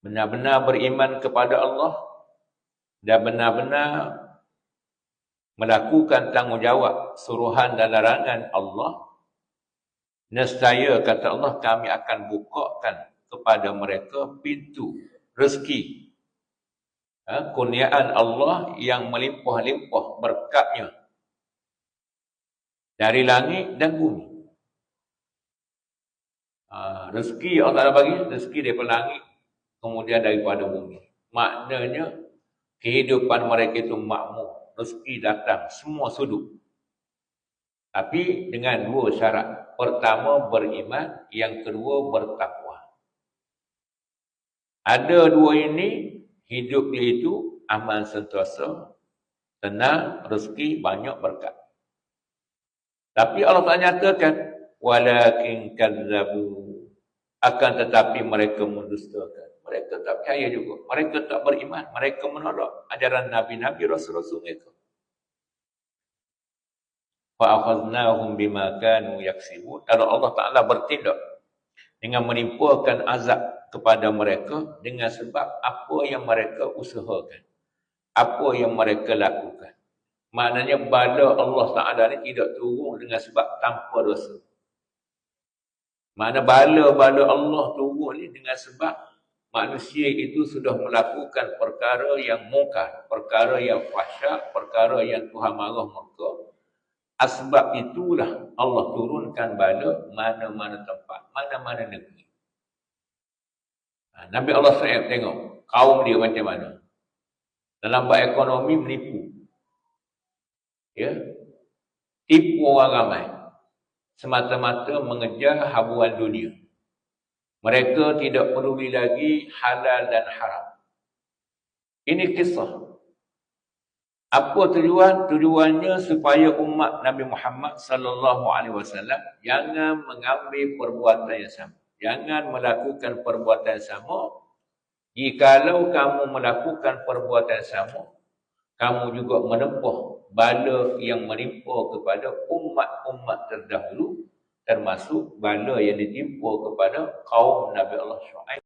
benar-benar beriman kepada Allah dan benar-benar melakukan tanggungjawab suruhan dan larangan Allah, nescaya kata Allah, kami akan bukakan kepada mereka pintu rezeki, kurniaan Allah yang melimpah-limpah berkatnya dari langit dan bumi. Rezeki Allah Ta'ala bagi, rezeki daripada langit, kemudian daripada bumi. Maknanya kehidupan mereka itu makmur, rezeki datang semua sudut. Tapi dengan dua syarat. Pertama beriman, yang kedua bertakwa. Ada dua ini, hidup dia itu aman sentosa, tenang, rezeki, banyak berkat. Tapi Allah Ta'ala nyatakan, walakin kadzabu, akan tetapi mereka mendustakan. Mereka tak percaya juga. Mereka tak beriman. Mereka menolak ajaran Nabi-Nabi Rasul-Rasul mereka. Fa'akhadnahum bima kanu yaksibun. Lalu Allah Ta'ala bertindak dengan menimpakan azab kepada mereka dengan sebab apa yang mereka usahakan, apa yang mereka lakukan. Maknanya bala Allah Ta'ala ni tidak turun dengan sebab tanpa dosa. Makna bala-bala Allah turun ni dengan sebab manusia itu sudah melakukan perkara yang mungkar, perkara yang fahsyat, perkara yang Tuhan marah murka. Sebab itulah Allah turunkan bala mana-mana tempat, mana-mana negeri. Nabi Allah SAW tengok kaum dia macam mana. Dalam bab ekonomi menipu. Ya. Tipu orang ramai. Semata-mata mengejar habuan dunia. Mereka tidak peduli lagi halal dan haram. Ini kisah. Apa tujuan? Tujuannya supaya umat Nabi Muhammad sallallahu alaihi wasallam jangan mengambil perbuatan yang sama. Jangan melakukan perbuatan yang sama. Jikalau kamu melakukan perbuatan yang sama, kamu juga menempuh bala yang menimpa kepada umat-umat terdahulu, termasuk bala yang ditimpa kepada kaum Nabi Allah Syuaib.